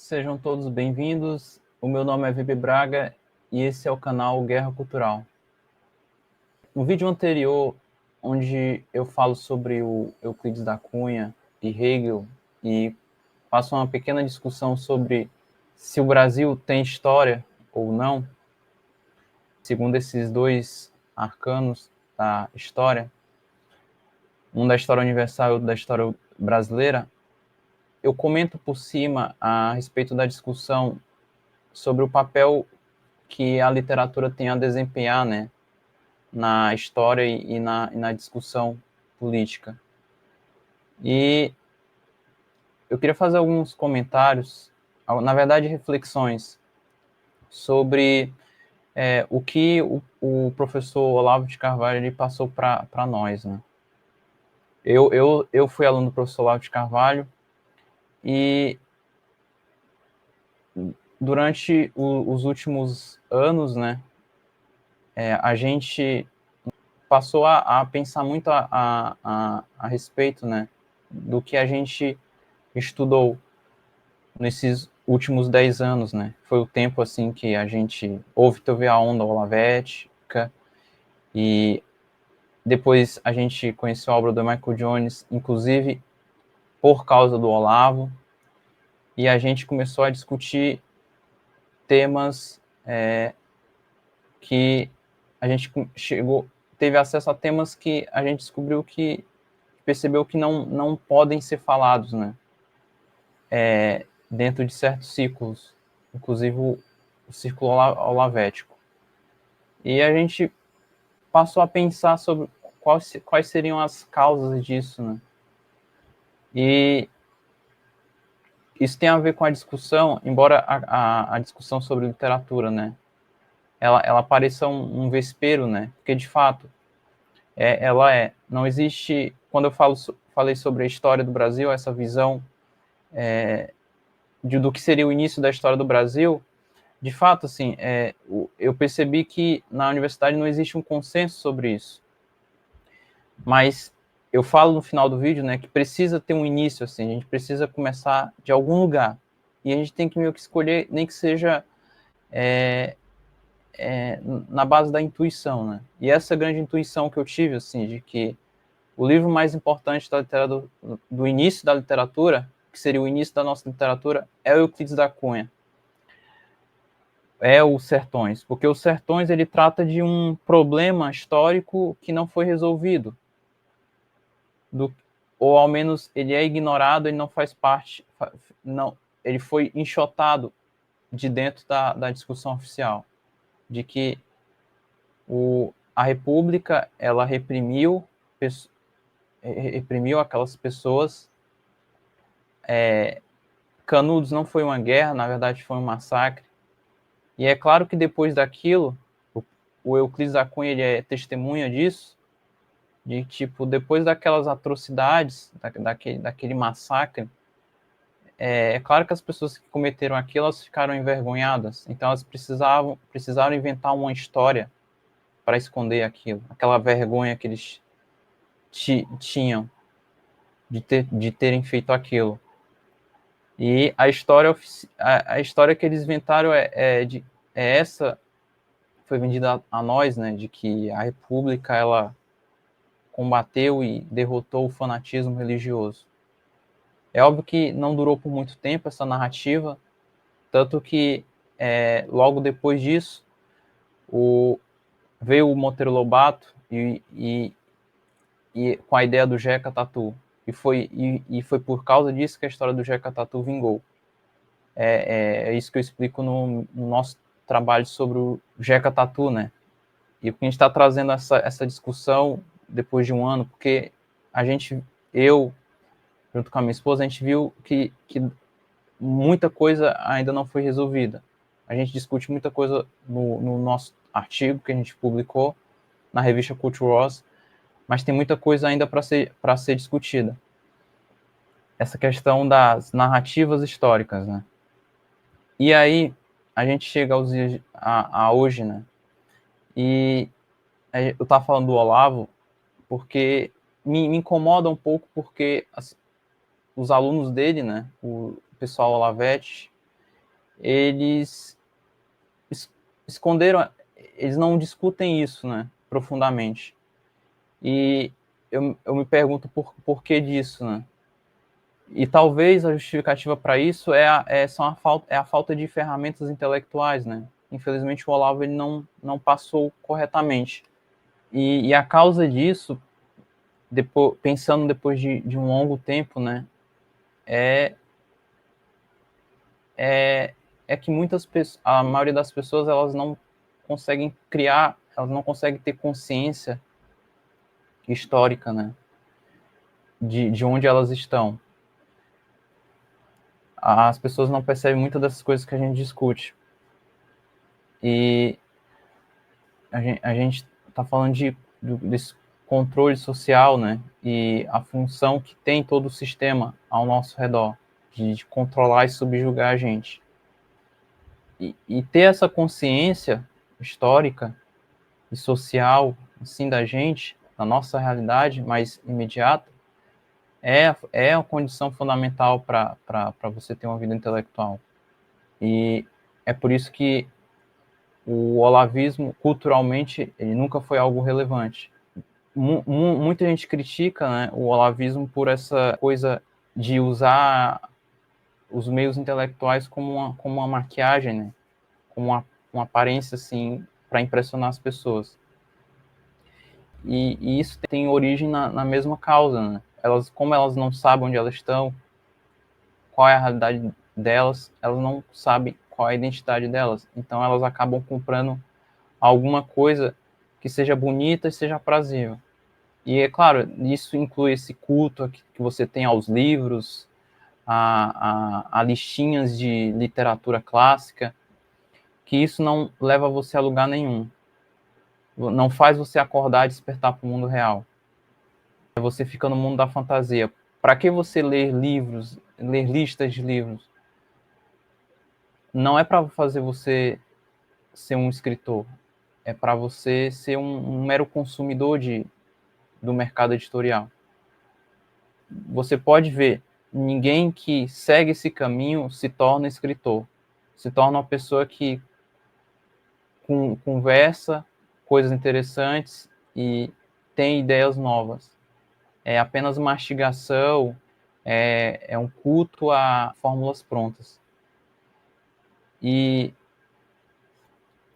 sejam todos bem-vindos. O meu nome é VB Braga e esse é o canal Guerra Cultural. No vídeo anterior, onde eu falo sobre o Euclides da Cunha e Hegel e faço uma pequena discussão sobre se o Brasil tem história ou não, segundo esses dois arcanos da história, um da história universal e outro da história brasileira, eu comento por cima a respeito da discussão sobre o papel que a literatura tem a desempenhar, né, na história e na discussão política. E eu queria fazer alguns comentários, na verdade reflexões, sobre o que o professor Olavo de Carvalho ele passou para nós, né? Eu fui aluno do professor Olavo de Carvalho e durante os últimos anos, né, a gente passou a pensar muito a respeito, né, do que a gente estudou nesses últimos 10 anos, né? Foi o tempo, assim, que a gente teve a onda olavética e depois a gente conheceu a obra do Michael Jones, inclusive por causa do Olavo, e a gente começou a discutir temas que a gente teve acesso a temas que a gente descobriu que percebeu que não podem ser falados, né? Dentro de certos ciclos, inclusive o círculo olavético. E a gente passou a pensar sobre quais seriam as causas disso, né? E isso tem a ver com a discussão, embora a discussão sobre literatura, né, ela pareça um vespeiro, né? Porque de fato não existe. Quando eu falei sobre a história do Brasil, essa visão do que seria o início da história do Brasil, de fato, assim, eu percebi que na universidade não existe um consenso sobre isso. Mas eu falo no final do vídeo, né, que precisa ter um início, assim, a gente precisa começar de algum lugar. E a gente tem que meio que escolher, nem que seja na base da intuição, né? E essa grande intuição que eu tive, assim, de que o livro mais importante da literatura, do início da literatura, que seria o início da nossa literatura, é o Euclides da Cunha. É os Sertões, porque os Sertões ele trata de um problema histórico que não foi resolvido, ou ao menos ele é ignorado, ele não faz parte, não, ele foi enxotado de dentro da discussão oficial, de que a República ela reprimiu aquelas pessoas. Canudos não foi uma guerra, na verdade foi um massacre. E é claro que depois daquilo, o Euclides da Cunha ele é testemunha disso, de tipo, depois daquelas atrocidades, daquele massacre, é claro que as pessoas que cometeram aquilo, elas ficaram envergonhadas, então elas precisaram inventar uma história para esconder aquilo, aquela vergonha que eles tinham de terem feito aquilo. E a história que eles inventaram essa, foi vendida a nós, né, de que a República, ela combateu e derrotou o fanatismo religioso. É óbvio que não durou por muito tempo essa narrativa, tanto que logo depois disso veio o Monteiro Lobato e com a ideia do Jeca Tatu. E foi por causa disso que a história do Jeca Tatu vingou. É isso que eu explico no nosso trabalho sobre o Jeca Tatu, né? E porque a gente está trazendo essa discussão depois de um ano, porque eu, junto com a minha esposa, a gente viu que muita coisa ainda não foi resolvida. A gente discute muita coisa no nosso artigo que a gente publicou na revista Culture Wars, mas tem muita coisa ainda para ser discutida. Essa questão das narrativas históricas, né? E aí a gente chega a hoje, né? E eu estava falando do Olavo porque me incomoda um pouco, porque os alunos dele, né, o pessoal Olavete, eles esconderam, eles não discutem isso, né, profundamente. E eu me pergunto por que disso, né? E talvez a justificativa para isso é a falta de ferramentas intelectuais, né? Infelizmente o Olavo ele não passou corretamente. E a causa disso, pensando depois de um longo tempo, né, é, é que a maioria das pessoas elas não conseguem criar, elas não conseguem ter consciência histórica, né, de onde elas estão. As pessoas não percebem muitas dessas coisas que a gente discute. E a gente está falando desse controle social, né? E a função que tem todo o sistema ao nosso redor, de controlar e subjugar a gente. E ter essa consciência histórica e social, assim, da gente, da nossa realidade mais imediata, é a condição fundamental para você ter uma vida intelectual. E é por isso que o olavismo, culturalmente, ele nunca foi algo relevante. Muita gente critica, né, o olavismo por essa coisa de usar os meios intelectuais como uma maquiagem, né, como uma aparência, assim, para impressionar as pessoas. E isso tem origem na mesma causa, né? Como elas não sabem onde elas estão, qual é a realidade delas, elas não sabem qual é a identidade delas. Então elas acabam comprando alguma coisa que seja bonita e seja aprazível. E, é claro, isso inclui esse culto que você tem aos livros, a listinhas de literatura clássica, que isso não leva você a lugar nenhum. Não faz você acordar e despertar para o mundo real. Você fica no mundo da fantasia. Para que você ler livros, ler listas de livros? Não é para fazer você ser um escritor. É para você ser um mero consumidor do mercado editorial. Você pode ver, ninguém que segue esse caminho se torna escritor. Se torna uma pessoa que conversa coisas interessantes e tem ideias novas. É apenas mastigação, é um culto a fórmulas prontas. E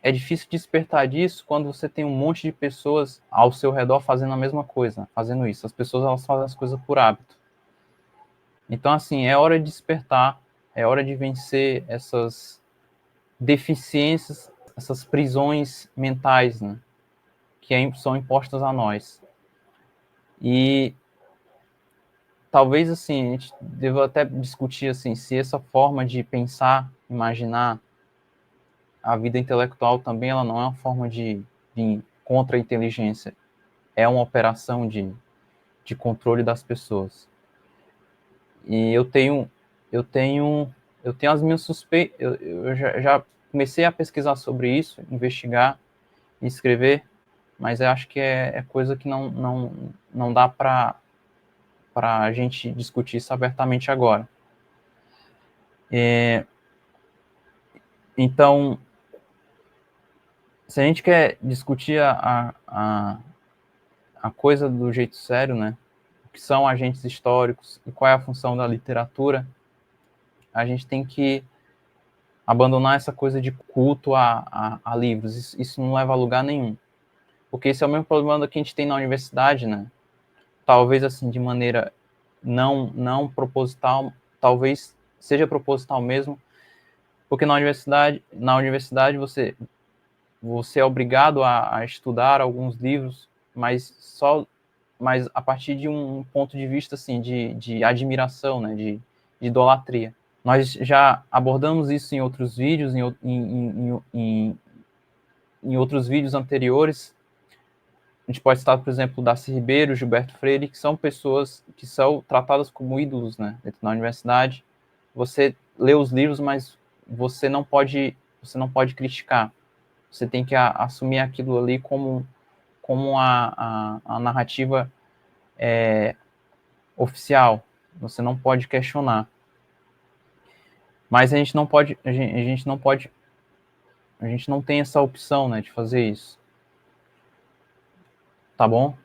é difícil despertar disso quando você tem um monte de pessoas ao seu redor fazendo a mesma coisa, fazendo isso. As pessoas elas fazem as coisas por hábito. Então, assim, é hora de despertar, é hora de vencer essas deficiências, essas prisões mentais, né, que são impostas a nós. E talvez, assim, a gente deva até discutir, assim, se essa forma de pensar, imaginar a vida intelectual também, ela não é uma forma de contra-inteligência, é uma operação de controle das pessoas. E eu tenho as minhas suspeitas, eu já comecei a pesquisar sobre isso, investigar, escrever, mas eu acho que é coisa que não dá para a gente discutir isso abertamente agora. Então, se a gente quer discutir a coisa do jeito sério, né, o que são agentes históricos e qual é a função da literatura, a gente tem que abandonar essa coisa de culto a livros. Isso não leva a lugar nenhum. Porque esse é o mesmo problema que a gente tem na universidade, né? Talvez, assim, de maneira não proposital, talvez seja proposital mesmo, porque na universidade você é obrigado a estudar alguns livros, mas a partir de um ponto de vista, assim, de admiração, né? De idolatria. Nós já abordamos isso em outros vídeos, em outros vídeos anteriores. A gente pode citar, por exemplo, Darcy Ribeiro, Gilberto Freire, que são pessoas que são tratadas como ídolos, né, dentro da universidade. Você lê os livros, mas você não pode criticar. Você tem que assumir aquilo ali como a narrativa oficial. Você não pode questionar. Mas a gente não pode, a gente não pode, a gente não tem essa opção, né, de fazer isso. Tá bom?